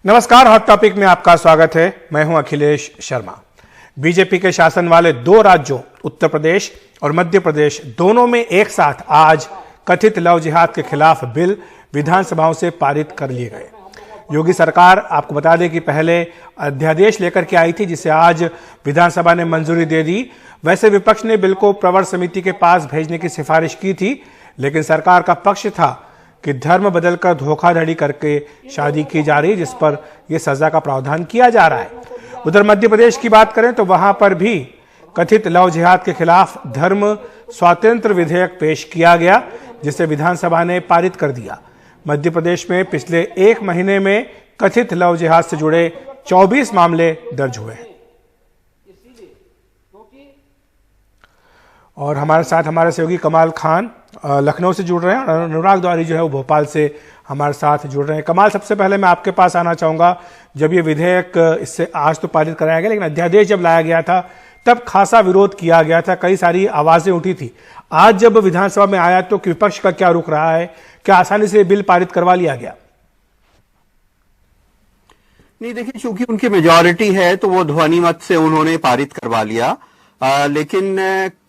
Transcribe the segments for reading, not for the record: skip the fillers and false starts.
नमस्कार, hot topic में आपका स्वागत है। मैं हूं अखिलेश शर्मा। बीजेपी के शासन वाले दो राज्यों उत्तर प्रदेश और मध्य प्रदेश दोनों में एक साथ आज कथित लव जिहाद के खिलाफ बिल विधानसभाओं से पारित कर लिए गए। योगी सरकार आपको बता दें कि पहले अध्यादेश लेकर के आई थी, जिसे आज विधानसभा ने मंजूरी दे दी। वैसे विपक्ष ने बिल को प्रवर समिति के पास भेजने की सिफारिश की थी, लेकिन सरकार का पक्ष था कि धर्म बदलकर धोखाधड़ी करके शादी की जा रही है, जिस पर यह सजा का प्रावधान किया जा रहा है। उधर मध्य प्रदेश की बात करें तो वहां पर भी कथित लव जिहाद के खिलाफ धर्म स्वातंत्र विधेयक पेश किया गया, जिसे विधानसभा ने पारित कर दिया। मध्य प्रदेश में पिछले एक महीने में कथित लव जिहाद से जुड़े 24 मामले दर्ज हुए हैं। और हमारे साथ हमारे सहयोगी कमाल खान लखनऊ से जुड़ रहे हैं और अनुराग द्वारी जो है वो भोपाल से हमारे साथ जुड़ रहे हैं। कमाल, सबसे पहले मैं आपके पास आना चाहूंगा, जब ये विधेयक इससे आज तो पारित कराया गया, लेकिन अध्यादेश जब लाया गया था तब खासा विरोध किया गया था, कई सारी आवाजें उठी थी। आज जब विधानसभा में आया तो विपक्ष का क्या रुख रहा है? क्या आसानी से बिल पारित करवा लिया गया? नहीं, देखिए, चूंकि उनकी मेजॉरिटी है तो वो ध्वनि मत से उन्होंने पारित करवा लिया। लेकिन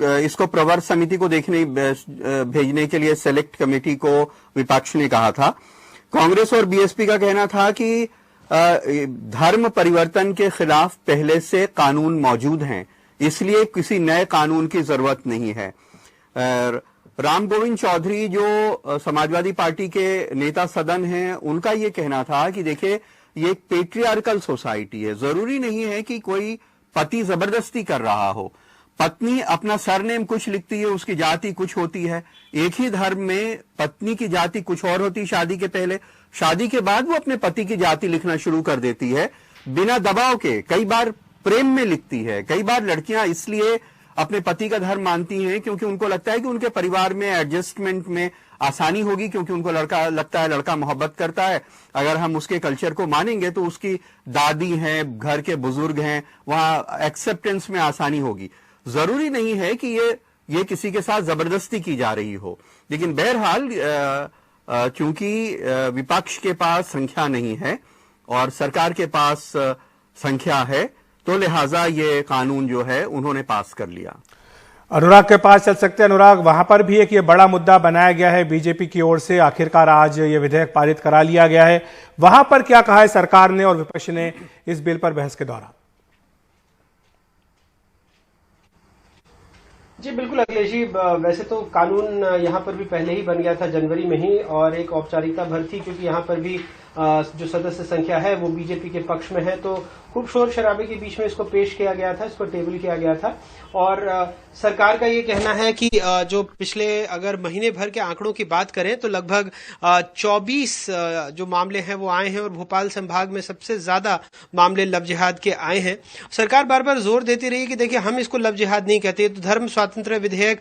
इसको प्रवर समिति को भेजने के लिए सेलेक्ट कमेटी को विपक्ष ने कहा था। कांग्रेस और बीएसपी का कहना था कि धर्म परिवर्तन के खिलाफ पहले से कानून मौजूद हैं, इसलिए किसी नए कानून की जरूरत नहीं है। राम गोविंद चौधरी जो समाजवादी पार्टी के नेता सदन हैं, उनका ये कहना था कि देखिए, ये एक पेट्रियार्कल सोसाइटी है, जरूरी नहीं है कि कोई पति जबरदस्ती कर रहा हो। पत्नी अपना सरनेम कुछ लिखती है, उसकी जाति कुछ होती है। एक ही धर्म में पत्नी की जाति कुछ और होती है शादी के पहले, शादी के बाद वो अपने पति की जाति लिखना शुरू कर देती है बिना दबाव के। कई बार प्रेम में लिखती है। कई बार लड़कियां इसलिए अपने पति का धर्म मानती हैं क्योंकि उनको लगता है कि उनके परिवार में एडजस्टमेंट में आसानी होगी, क्योंकि उनको लगता है लड़का मोहब्बत करता है। अगर हम उसके कल्चर को मानेंगे तो उसकी दादी हैं, घर के बुजुर्ग हैं, वहां एक्सेप्टेंस में आसानी होगी। जरूरी नहीं है कि ये किसी के साथ जबरदस्ती की जा रही हो। लेकिन बहरहाल चूंकि विपक्ष के पास संख्या नहीं है और सरकार के पास संख्या है, तो लिहाजा ये कानून जो है उन्होंने पास कर लिया। अनुराग के पास चल सकते हैं। अनुराग, वहां पर भी एक ये बड़ा मुद्दा बनाया गया है बीजेपी की ओर से, आखिरकार आज ये विधेयक पारित करा लिया गया है। वहां पर क्या कहा है सरकार ने और विपक्ष ने इस बिल पर बहस के दौरान? जी बिल्कुल अखिलेश जी, वैसे तो कानून यहाँ पर भी पहले ही बन गया था जनवरी में ही, और एक औपचारिकता भर थी क्योंकि यहाँ पर भी जो सदस्य संख्या है वो बीजेपी के पक्ष में है, तो खूब शोर शराबे के बीच में इसको पेश किया गया था, इसको टेबल किया गया था। और सरकार का ये कहना है कि जो पिछले अगर महीने भर के आंकड़ों की बात करें तो लगभग 24 जो मामले हैं वो आए हैं, और भोपाल संभाग में सबसे ज्यादा मामले लव जिहाद के आए हैं। सरकार बार बार जोर देती रही कि देखिए, हम इसको लव जिहाद नहीं कहते। तो धर्म स्वातंत्र विधेयक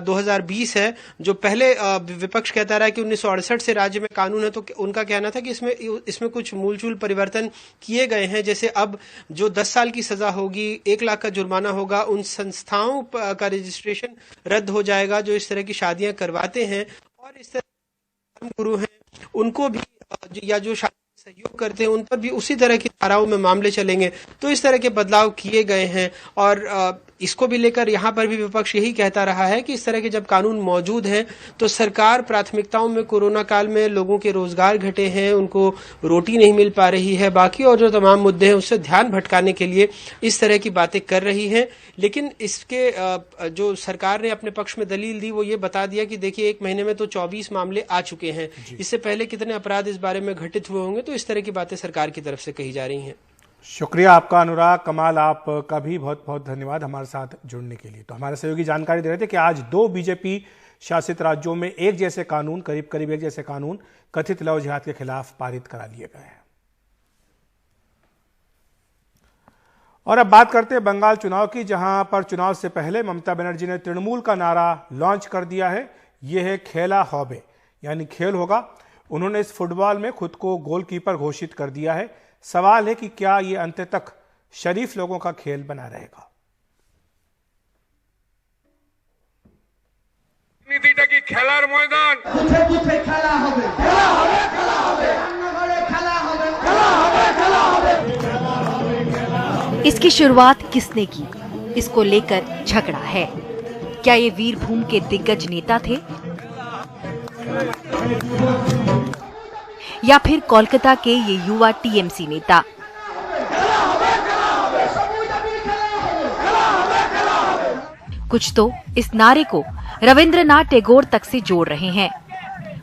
2020 है, जो पहले विपक्ष कहता रहा कि 1968 से राज्य में कानून है, तो उनका कहना था कि इसमें कुछ मूलचूल परिवर्तन किए गए हैं। जैसे अब जो 10 साल की सजा होगी, 1 लाख का जुर्माना होगा, उन संस्थाओं का रजिस्ट्रेशन रद्द हो जाएगा जो इस तरह की शादियां करवाते हैं, और इस तरह धर्म गुरु हैं उनको भी या जो सहयोग करते हैं उन पर भी उसी तरह की धाराओं में मामले चलेंगे। तो इस तरह के बदलाव किए गए हैं, और इसको भी लेकर यहाँ पर भी विपक्ष यही कहता रहा है कि इस तरह के जब कानून मौजूद हैं तो सरकार प्राथमिकताओं में कोरोना काल में लोगों के रोजगार घटे हैं, उनको रोटी नहीं मिल पा रही है, बाकी और जो तमाम मुद्दे हैं उससे ध्यान भटकाने के लिए इस तरह की बातें कर रही हैं। लेकिन इसके जो सरकार ने अपने पक्ष में दलील दी वो ये बता दिया कि देखिए, एक महीने में तो 24 मामले आ चुके हैं, इससे पहले कितने अपराध इस बारे में घटित हुए होंगे। तो इस तरह की बातें सरकार की तरफ से कही जा रही हैं। शुक्रिया आपका अनुराग। कमाल, आपका भी बहुत बहुत धन्यवाद हमारे साथ जुड़ने के लिए। तो हमारे सहयोगी जानकारी दे रहे थे कि आज 2 बीजेपी शासित राज्यों में एक जैसे कानून, करीब करीब एक जैसे कानून कथित लव जिहाद के खिलाफ पारित करा लिए गए हैं। और अब बात करते हैं बंगाल चुनाव की, जहां पर चुनाव से पहले ममता बनर्जी ने तृणमूल का नारा लॉन्च कर दिया है। यह है खेला हॉबे, यानी खेल होगा। उन्होंने इस फुटबॉल में खुद को गोलकीपर घोषित कर दिया है। सवाल है कि क्या यह अंत तक शरीफ लोगों का खेल बना रहेगा? কি খেলার ময়দান খেলা হবে খেলা হবে খেলা হবে খেলা হবে খেলা হবে इसकी शुरुआत किसने की, इसको लेकर झगड़ा है। क्या ये वीरभूमि के दिग्गज नेता थे या फिर कोलकाता के ये युवा टीएमसी नेता? कुछ तो इस नारे को रविंद्रनाथ टैगोर तक से जोड़ रहे हैं।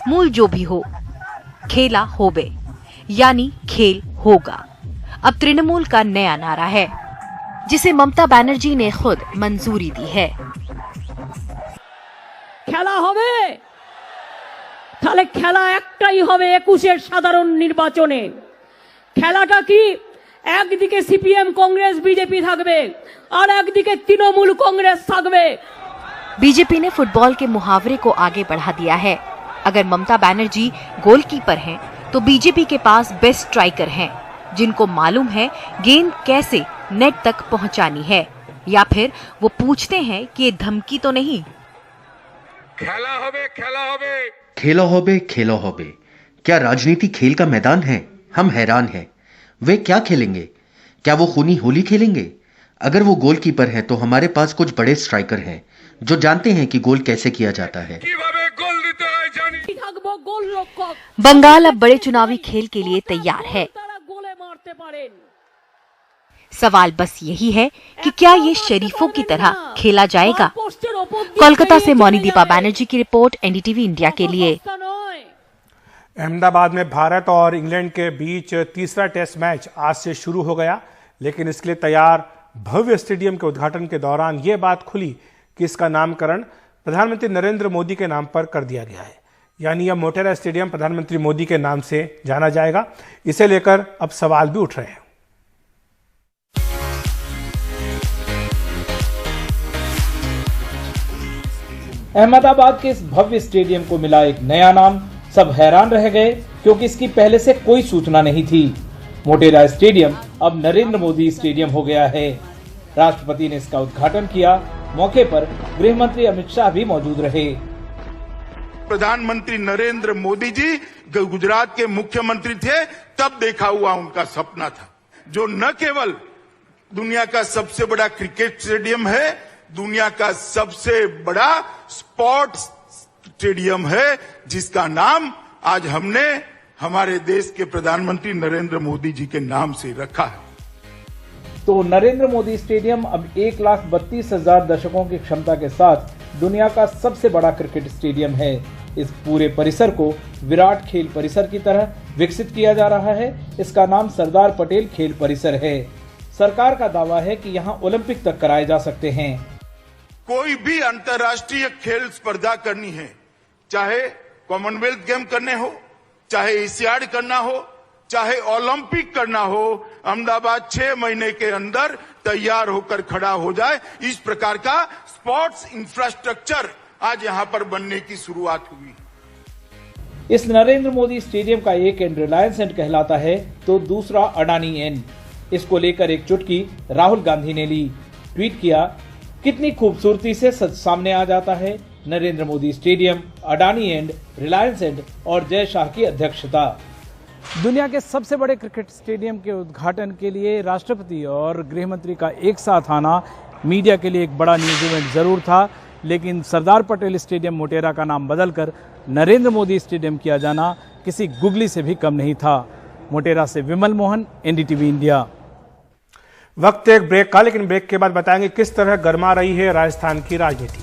मूल जो भी हो, खेला होबे, यानी खेल होगा, अब तृणमूल का नया नारा है, जिसे ममता बनर्जी ने खुद मंजूरी दी है। খেলা হবে, তাহলে খেলা একটাই হবে 21-এর সাধারণ নির্বাচনে। খেলাটা কি? একদিকে সিপিএম कांग्रेस बीजेपी থাকবে আর একদিকে তৃণমূল कांग्रेस থাকবে। बीजेपी ने फुटबॉल के मुहावरे को आगे बढ़ा दिया है। अगर ममता बनर्जी गोलकीपर हैं, तो बीजेपी के पास बेस्ट स्ट्राइकर हैं, जिनको मालूम है गेंद कैसे नेट तक पहुंचानी है, या फिर वो पूछते हैं कि ये धमकी तो नहीं। खेला होबे खेला होबे खेलो होबे खेलो होबे। क्या राजनीति खेल का मैदान है? हम हैरान हैं। वे क्या खेलेंगे? क्या वो खूनी होली खेलेंगे? अगर वो गोलकीपर हैं तो हमारे पास कुछ बड़े स्ट्राइकर हैं जो जानते हैं कि गोल कैसे किया जाता है। কিভাবে গোল দিতে হয় জানি। থাকবো গোলরক্ষক। बंगाल अब बड़े चुनावी खेल के लिए तैयार है। তারা গোলে মারতে পারেন। सवाल बस यही है कि क्या ये शरीफों की तरह खेला जाएगा? कोलकाता से मोनीदीपा बनर्जी की रिपोर्ट, एनडीटीवी इंडिया के लिए। अहमदाबाद में भारत और इंग्लैंड के बीच तीसरा टेस्ट मैच आज से शुरू हो गया, लेकिन इसके लिए तैयार भव्य स्टेडियम के उद्घाटन के दौरान यह बात खुली कि इसका नामकरण प्रधानमंत्री नरेंद्र मोदी के नाम पर कर दिया गया है। यानी यह मोटेरा स्टेडियम प्रधानमंत्री मोदी के नाम से जाना जाएगा। इसे लेकर अब सवाल भी उठ रहे हैं। अहमदाबाद के इस भव्य स्टेडियम को मिला एक नया नाम। सब हैरान रह गए क्योंकि इसकी पहले से कोई सूचना नहीं थी। मोटेरा स्टेडियम अब नरेंद्र मोदी स्टेडियम हो गया है। राष्ट्रपति ने इसका उद्घाटन किया। मौके पर गृह मंत्री अमित शाह भी मौजूद रहे। प्रधानमंत्री नरेंद्र मोदी जी गुजरात के मुख्यमंत्री थे, तब देखा हुआ उनका सपना था, जो न केवल दुनिया का सबसे बड़ा क्रिकेट स्टेडियम है, दुनिया का सबसे बड़ा स्पोर्ट्स स्टेडियम है, जिसका नाम आज हमने हमारे देश के प्रधानमंत्री नरेंद्र मोदी जी के नाम से रखा है। तो नरेंद्र मोदी स्टेडियम अब 1,32,000 दर्शकों की क्षमता के साथ दुनिया का सबसे बड़ा क्रिकेट स्टेडियम है। इस पूरे परिसर को विराट खेल परिसर की तरह विकसित किया जा रहा है। इसका नाम सरदार पटेल खेल परिसर है। सरकार का दावा है कि यहाँ ओलंपिक तक कराए जा सकते हैं। कोई भी अंतर्राष्ट्रीय खेल स्पर्धा करनी है, चाहे कॉमनवेल्थ गेम करने हो, चाहे एशियाड करना हो, चाहे ओलंपिक करना हो, अहमदाबाद 6 महीने के अंदर तैयार होकर खड़ा हो जाए। इस प्रकार का स्पोर्ट्स इंफ्रास्ट्रक्चर आज यहां पर बनने की शुरुआत हुई। इस नरेंद्र मोदी स्टेडियम का एक एंड रिलायंस एंड कहलाता है, तो दूसरा अडानी एंड। इसको लेकर एक चुटकी राहुल गांधी ने ली। ट्वीट किया, कितनी खूबसूरती से सच सामने आ जाता है। Narendra Modi stadium, Adani and, Reliance and और जय शाह की अध्यक्षता। दुनिया के सबसे बड़े क्रिकेट स्टेडियम के उद्घाटन के लिए राष्ट्रपति और गृह मंत्री का एक साथ आना मीडिया के लिए एक बड़ा न्यूज इवेंट जरूर था, लेकिन सरदार पटेल स्टेडियम मोटेरा का नाम बदलकर नरेंद्र मोदी स्टेडियम किया जाना किसी गुगली से भी कम नहीं था। मोटेरा से विमल मोहन, एनडीटीवी इंडिया। वक्त एक ब्रेक का, लेकिन ब्रेक के बाद बताएंगे किस तरह गर्मा रही है राजस्थान की राजनीति।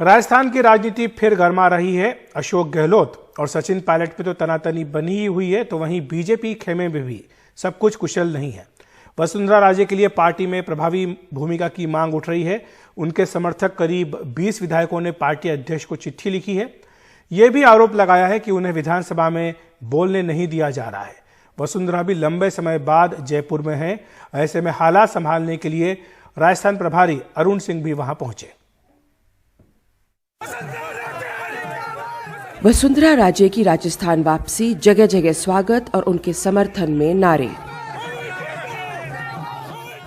राजस्थान की राजनीति फिर गर्मा रही है। अशोक गहलोत और सचिन पायलट पे तो तनातनी बनी ही हुई है, तो वहीं बीजेपी खेमे में भी सब कुछ कुशल नहीं है। वसुंधरा राजे के लिए पार्टी में प्रभावी भूमिका की मांग उठ रही है। उनके समर्थक करीब 20 विधायकों ने पार्टी अध्यक्ष को चिट्ठी लिखी है। यह भी आरोप लगाया है कि उन्हें विधानसभा में बोलने नहीं दिया जा रहा है। वसुंधरा भी लंबे समय बाद जयपुर में है। ऐसे में हालात संभालने के लिए राजस्थान प्रभारी अरुण सिंह भी वहां पहुंचे। वसुंधरा राजे की राजस्थान वापसी, जगह जगह स्वागत और उनके समर्थन में नारे।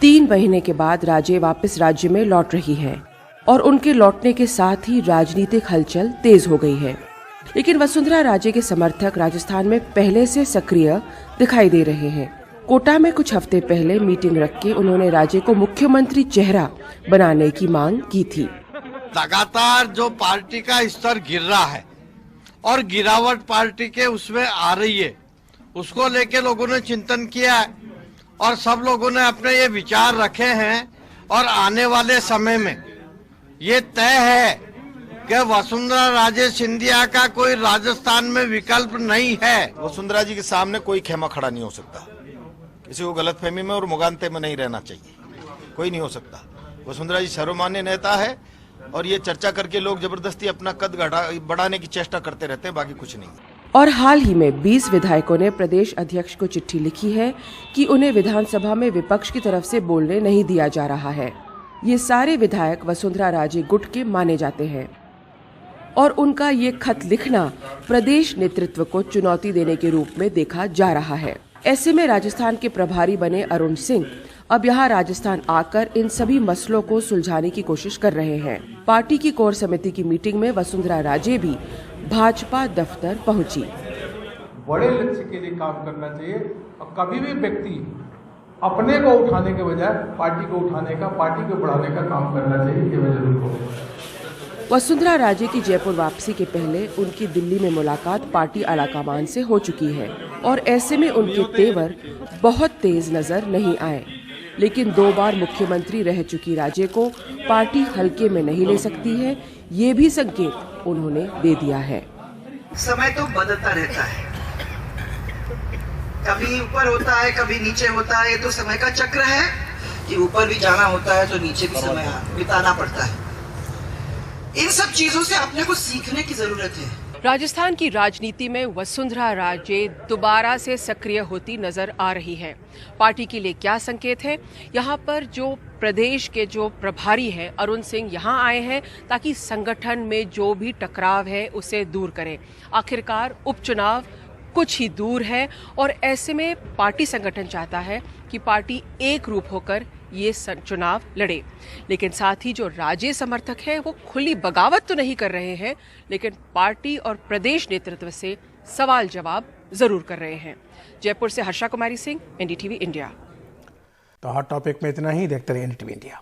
3 महीने के बाद राजे वापस राज्य में लौट रही है। और उनके लौटने के साथ ही राजनीतिक हलचल तेज हो गई है। लेकिन वसुंधरा राजे के समर्थक राजस्थान में पहले से सक्रिय दिखाई दे रहे हैं। कोटा में कुछ हफ्ते पहले मीटिंग रख के उन्होंने राजे को मुख्यमंत्री चेहरा बनाने की मांग की थी। लगातार जो पार्टी का स्तर गिर रहा है और गिरावट पार्टी के उसमें आ रही है, उसको लेके लोगों ने चिंतन किया है और सब लोगों ने अपने ये विचार रखे हैं और आने वाले समय में ये तय है कि वसुंधरा राजे सिंधिया का कोई राजस्थान में विकल्प नहीं है। वसुंधरा जी के सामने कोई खेमा खड़ा नहीं हो सकता। किसी को गलतफहमी में और मुगानते में नहीं रहना चाहिए, कोई नहीं हो सकता। वसुंधरा जी सर्वमान्य नेता है और ये चर्चा करके लोग जबरदस्ती अपना कद बढ़ाने की चेष्टा करते रहते हैं, बाकी कुछ नहीं। और हाल ही में 20 विधायकों ने प्रदेश अध्यक्ष को चिट्ठी लिखी है कि उन्हें विधानसभा में विपक्ष की तरफ से बोलने नहीं दिया जा रहा है। ये सारे विधायक वसुंधरा राजे गुट के माने जाते हैं और उनका ये खत लिखना प्रदेश नेतृत्व को चुनौती देने के रूप में देखा जा रहा है। ऐसे में राजस्थान के प्रभारी बने अरुण सिंह अब यहाँ राजस्थान आकर इन सभी मसलों को सुलझाने की कोशिश कर रहे हैं। पार्टी की कोर समिति की मीटिंग में वसुंधरा राजे भी भाजपा दफ्तर पहुंची। बड़े लक्ष्य के लिए काम करना चाहिए और कभी भी व्यक्ति अपने को उठाने के बजाय पार्टी को उठाने का, पार्टी को बढ़ाने का काम करना चाहिए। ये मैं जरूर कहूँगा। वसुंधरा राजे की जयपुर वापसी के पहले उनकी दिल्ली में मुलाकात पार्टी आलाकमान से हो चुकी है और ऐसे में उनके तेवर बहुत तेज नजर नहीं आए। लेकिन 2 बार मुख्यमंत्री रह चुकी राजे को पार्टी हल्के में नहीं ले सकती है, ये भी संकेत उन्होंने दे दिया है। समय तो बदलता रहता है, कभी ऊपर होता है कभी नीचे होता है। ये तो समय का चक्र है कि ऊपर भी जाना होता है तो नीचे भी समय बिताना पड़ता है। इन सब चीजों से अपने को सीखने की जरूरत है। राजस्थान की राजनीति में वसुंधरा राजे दोबारा से सक्रिय होती नजर आ रही है। पार्टी के लिए क्या संकेत है? यहाँ पर जो प्रदेश के जो प्रभारी हैं अरुण सिंह यहाँ आए हैं ताकि संगठन में जो भी टकराव है उसे दूर करें। आखिरकार उपचुनाव कुछ ही दूर है और ऐसे में पार्टी संगठन चाहता है कि पार्टी एक रूप होकर ये चुनाव लड़े। लेकिन साथ ही जो राजे समर्थक हैं वो खुली बगावत तो नहीं कर रहे हैं, लेकिन पार्टी और प्रदेश नेतृत्व से सवाल जवाब जरूर कर रहे हैं। जयपुर से हर्षा कुमारी सिंह, एनडीटीवी इंडिया। तो हॉट टॉपिक में इतना ही। देखते रहिए एनडीटीवी इंडिया।